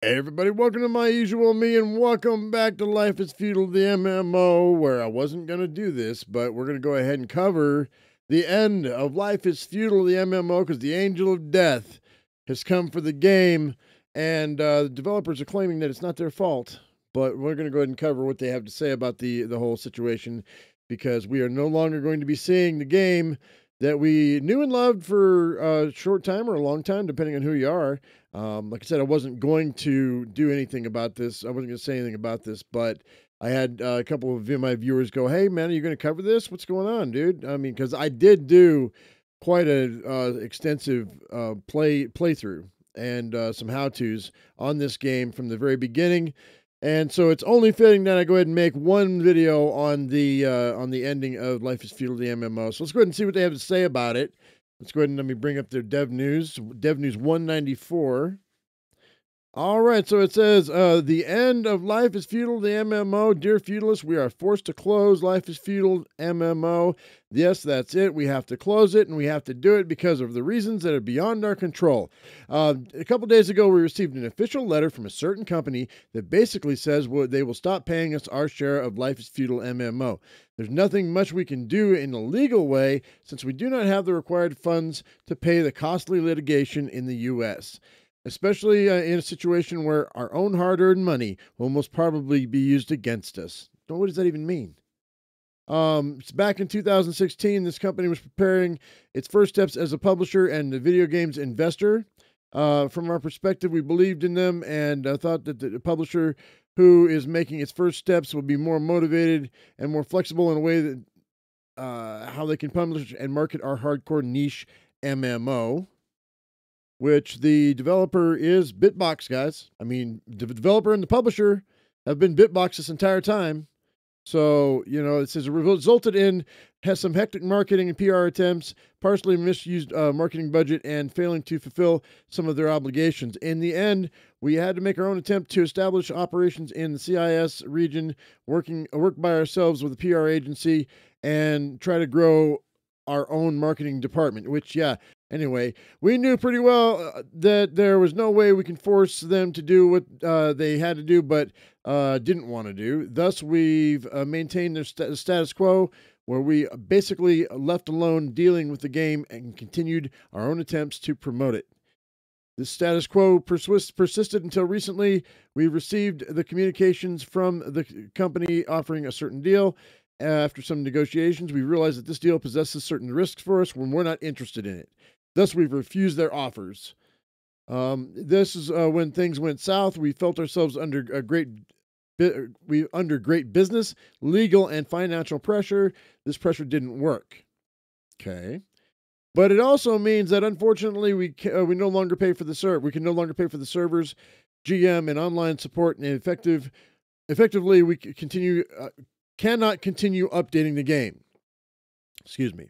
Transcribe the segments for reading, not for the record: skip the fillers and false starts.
Hey everybody, welcome to my usual me and welcome back to Life is Feudal, the MMO, where I wasn't going to do this, but we're going to go ahead and cover the end of Life is Feudal, the MMO, because the Angel of Death has come for the game, and the developers are claiming that it's not their fault, but we're going to go ahead and cover what they have to say about the whole situation, because we are no longer going to be seeing the game that we knew and loved for a short time or a long time, depending on who you are. Like I said, I wasn't going to do anything about this. I wasn't going to say anything about this, but I had a couple of my viewers go, "Hey, man, are you going to cover this? What's going on, dude?" I mean, because I did do quite a extensive playthrough and some how-tos on this game from the very beginning. And so it's only fitting that I go ahead and make one video on the ending of Life is Feudal, the MMO. So let's go ahead and see what they have to say about it. Let's go ahead and let me bring up their dev news. Dev news 194. All right, so it says, the end of Life is Feudal, the MMO. Dear Feudalists, we are forced to close Life is Feudal MMO. Yes, that's it. We have to close it, and we have to do it because of the reasons that are beyond our control. A couple days ago, we received an official letter from a certain company that basically says they will stop paying us our share of Life is Feudal MMO. There's nothing much we can do in a legal way since we do not have the required funds to pay the costly litigation in the U.S., especially in a situation where our own hard-earned money will most probably be used against us. What does that even mean? It's back in 2016, this company was preparing its first steps as a publisher and a video games investor. From our perspective, we believed in them and thought that the publisher who is making its first steps will be more motivated and more flexible in a way that how they can publish and market our hardcore niche MMO, which the developer is Bitbox, guys. I mean, the developer and the publisher have been Bitbox this entire time. So, it says it resulted in some hectic marketing and PR attempts, partially misused marketing budget, and failing to fulfill some of their obligations. In the end, we had to make our own attempt to establish operations in the CIS region, work by ourselves with a PR agency, and try to grow our own marketing department, which, anyway, we knew pretty well that there was no way we can force them to do what they had to do, but didn't want to do. Thus, we've maintained the status quo, where we basically left alone dealing with the game and continued our own attempts to promote it. The status quo persisted until recently. We received the communications from the company offering a certain deal. After some negotiations, we realized that this deal possesses certain risks for us when we're not interested in it. Thus, we've refused their offers. This is when things went south. We felt ourselves under great business, legal, and financial pressure. This pressure didn't work. Okay. But it also means that unfortunately we no longer pay for the server. We can no longer pay for the servers, GM, and online support, and effectively we cannot continue updating the game. Excuse me.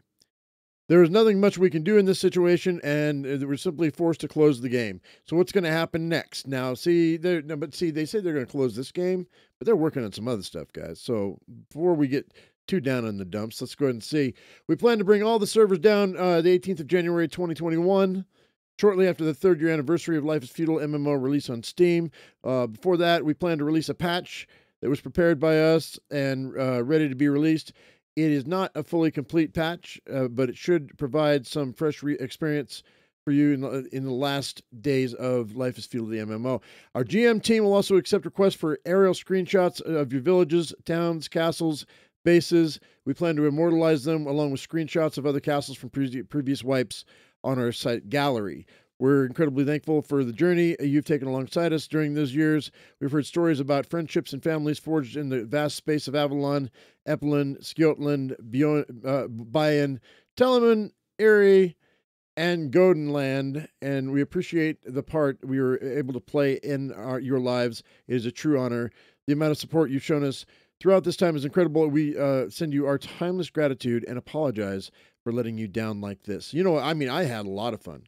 There is nothing much we can do in this situation, and we're simply forced to close the game. So what's going to happen next? Now, they say they're going to close this game, but they're working on some other stuff, guys. So before we get too down in the dumps, let's go ahead and see. We plan to bring all the servers down the 18th of January, 2021. Shortly after the 3rd year anniversary of Life is Feudal MMO release on Steam. Before that, we plan to release a patch that was prepared by us and ready to be released. It is not a fully complete patch, but it should provide some fresh experience for you in the last days of Life is Feudal, the MMO. Our GM team will also accept requests for aerial screenshots of your villages, towns, castles, bases. We plan to immortalize them along with screenshots of other castles from previous wipes on our site gallery. We're incredibly thankful for the journey you've taken alongside us during those years. We've heard stories about friendships and families forged in the vast space of Avalon, Epelin, Skjotland, Bayan, Telemann, Erie, and Godenland, and we appreciate the part we were able to play in your lives. It is a true honor. The amount of support you've shown us throughout this time is incredible. We send you our timeless gratitude and apologize for letting you down like this. I had a lot of fun.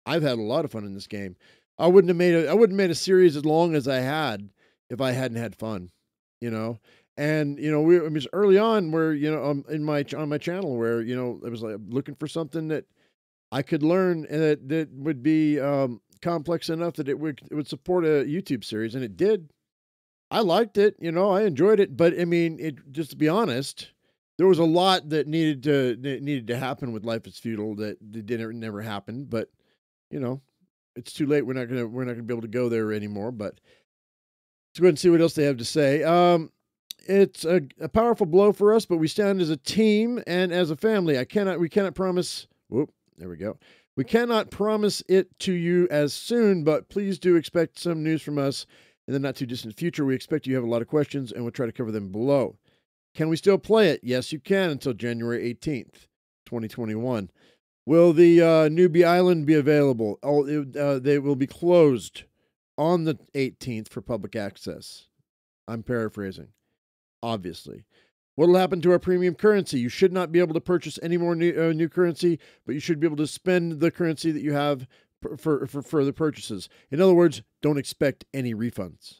I've had a lot of fun in this game. I wouldn't have made a series as long as I had if I hadn't had fun, And it was early on where on my channel where it was like looking for something that I could learn and that would be complex enough that it would support a YouTube series, and it did. I liked it, you know, I enjoyed it, but I mean, just to be honest, there was a lot that needed to happen with Life is Feudal that didn't never happen, but you know, it's too late. We're not gonna be able to go there anymore. But let's go ahead and see what else they have to say. It's a powerful blow for us, but we stand as a team and as a family. We cannot promise. Whoop, there we go. We cannot promise it to you as soon, but please do expect some news from us in the not too distant future. We expect you have a lot of questions, and we'll try to cover them below. Can we still play it? Yes, you can until January 18th, 2021. Will the Newbie Island be available? They will be closed on the 18th for public access. I'm paraphrasing, obviously. What will happen to our premium currency? You should not be able to purchase any more new currency, but you should be able to spend the currency that you have for further purchases. In other words, don't expect any refunds.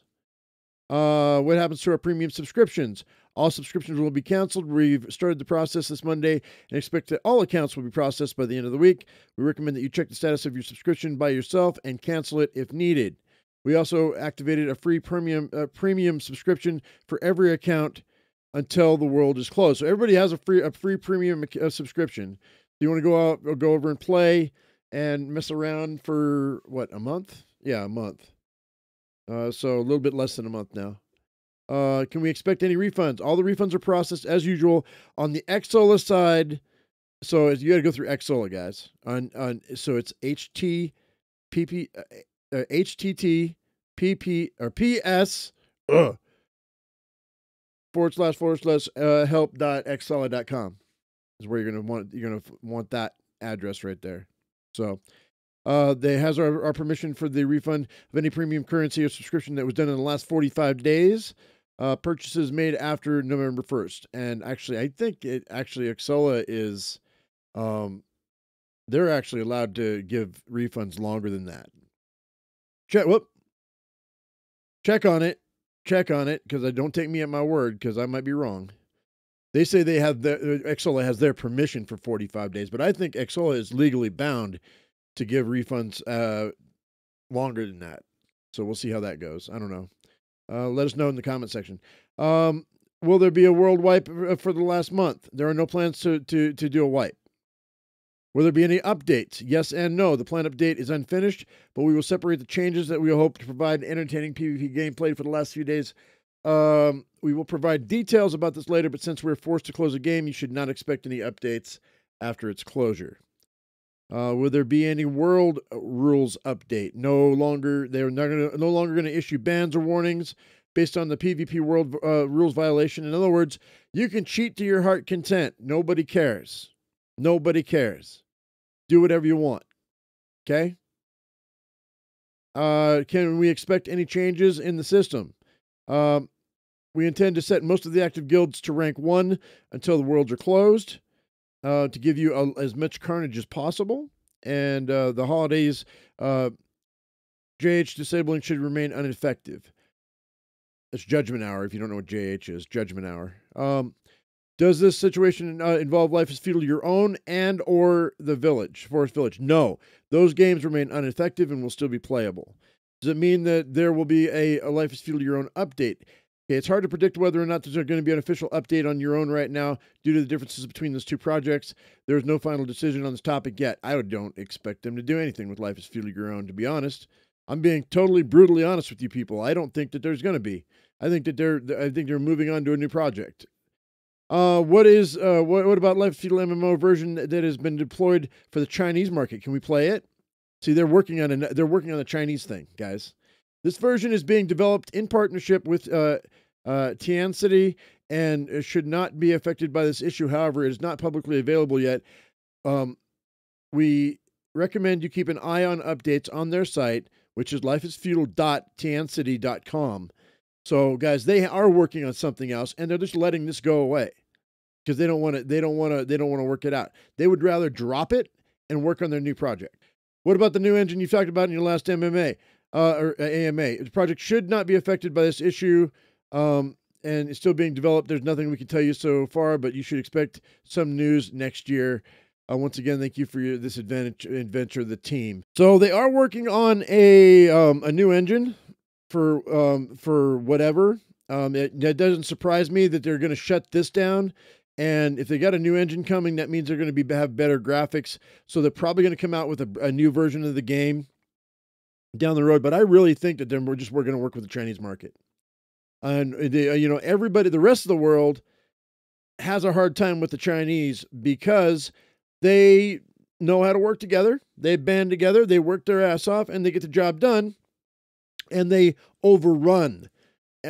What happens to our premium subscriptions? All subscriptions will be canceled. We've started the process this Monday and expect that all accounts will be processed by the end of the week. We recommend that you check the status of your subscription by yourself and cancel it if needed. We also activated a free premium subscription for every account until the world is closed. So everybody has a free premium subscription. You want to go out or go over and play and mess around for what, a month? Yeah, a month. So a little bit less than a month now. Can we expect any refunds? All the refunds are processed as usual on the Xsola side. So you got to go through Xsola, guys. So it's HTTP or PS // help.xsola.com is where you're gonna want that address right there. So they has our permission for the refund of any premium currency or subscription that was done in the last 45 days. Purchases made after November 1st. And actually, I think Xsola is, they're actually allowed to give refunds longer than that. Check on it, because don't take me at my word, because I might be wrong. They say Xsola has their permission for 45 days, but I think Xsola is legally bound to give refunds longer than that. So we'll see how that goes. I don't know. Let us know in the comment section. Will there be a world wipe for the last month? There are no plans to do a wipe. Will there be any updates? Yes and no. The plan update is unfinished, but we will separate the changes that we hope to provide entertaining PvP gameplay for the last few days. We will provide details about this later, but since we're forced to close a game, you should not expect any updates after its closure. Will there be any world rules update? They're no longer going to issue bans or warnings based on the PvP world rules violation. In other words, you can cheat to your heart content. Nobody cares. Nobody cares. Do whatever you want. Okay? Can we expect any changes in the system? We intend to set most of the active guilds to rank 1 until the worlds are closed. To give you as much carnage as possible. And the holidays, JH disabling should remain ineffective. It's Judgment Hour, if you don't know what JH is. Judgment Hour. Does this situation involve Life is Feudal Your Own and or the Village, Forest Village? No. Those games remain ineffective and will still be playable. Does it mean that there will be a Life is Feudal Your Own update? Okay, it's hard to predict whether or not there's going to be an official update on Your Own right now due to the differences between those two projects. There's no final decision on this topic yet. I don't expect them to do anything with Life is Feudal Your Own, to be honest. I'm being totally brutally honest with you people. I don't think that there's going to be. I think they're moving on to a new project. What about Life is Feudal MMO version that has been deployed for the Chinese market? Can we play it? See, they're working on the Chinese thing, guys. This version is being developed in partnership with Tian City and should not be affected by this issue. However, it is not publicly available yet. We recommend you keep an eye on updates on their site, which is lifeisfeudal.tiancity.com. So, guys, they are working on something else, and they're just letting this go away because they don't want to work it out. They would rather drop it and work on their new project. What about the new engine you talked about in your last MMA? Or AMA. The project should not be affected by this issue, and it's still being developed. There's nothing we can tell you so far, but you should expect some news next year. Once again, thank you for this adventure of the team. So they are working on a new engine for whatever. It doesn't surprise me that they're going to shut this down. And if they got a new engine coming, that means they're going to have better graphics. So they're probably going to come out with a new version of the game down the road. But I really think that we're going to work with the Chinese market. And everybody, the rest of the world has a hard time with the Chinese because they know how to work together. They band together, they work their ass off, and they get the job done. And they overrun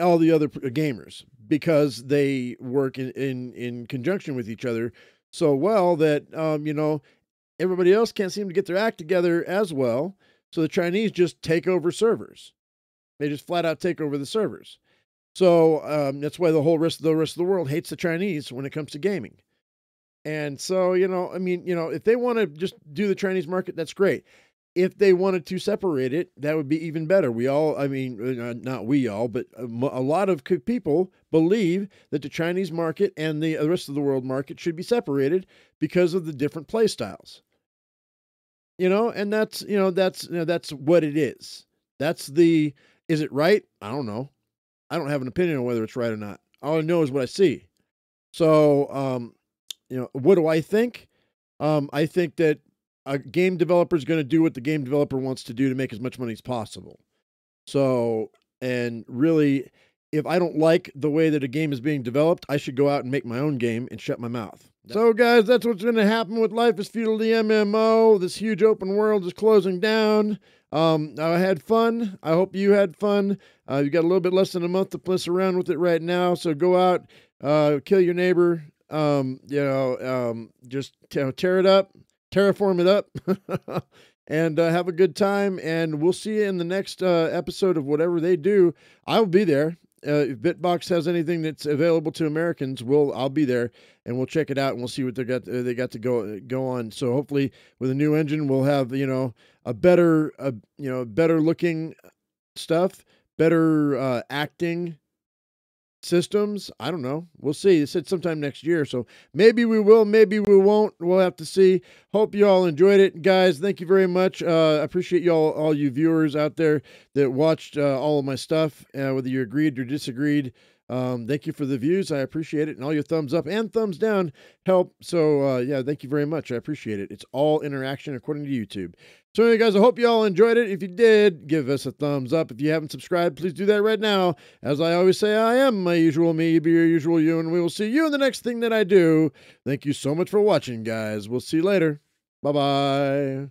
all the other gamers because they work in conjunction with each other so well that everybody else can't seem to get their act together as well. So the Chinese just take over servers. They just flat out take over the servers. So that's why the rest of the world hates the Chinese when it comes to gaming. And so, if they want to just do the Chinese market, that's great. If they wanted to separate it, that would be even better. Not we all, but a lot of people believe that the Chinese market and the rest of the world market should be separated because of the different play styles. And that's what it is. Is it right? I don't know. I don't have an opinion on whether it's right or not. All I know is what I see. So, what do I think? I think that a game developer is going to do what the game developer wants to do to make as much money as possible. So, and really, if I don't like the way that a game is being developed, I should go out and make my own game and shut my mouth. So, guys, that's what's going to happen with Life is Feudal, the MMO. This huge open world is closing down. I had fun. I hope you had fun. You got a little bit less than a month to mess around with it right now. So go out, kill your neighbor. Just tear it up. Terraform it up and have a good time. And we'll see you in the next episode of whatever they do. I'll be there. If Bitbox has anything that's available to Americans, I'll be there and we'll check it out and we'll see what they got to go on. So hopefully with a new engine, we'll have, a better looking stuff, better acting systems. I don't know. We'll see. It said sometime next year. So maybe we will, maybe we won't. We'll have to see. Hope you all enjoyed it. Guys, thank you very much. I appreciate you all you viewers out there that watched all of my stuff, whether you agreed or disagreed. Thank you for the views. I appreciate it. And all your thumbs up and thumbs down help. So, yeah, thank you very much. I appreciate it. It's all interaction according to YouTube. So anyway, guys, I hope you all enjoyed it. If you did, give us a thumbs up. If you haven't subscribed, please do that right now. As I always say, I am my usual me, be your usual you, and we will see you in the next thing that I do. Thank you so much for watching, guys. We'll see you later. Bye-bye.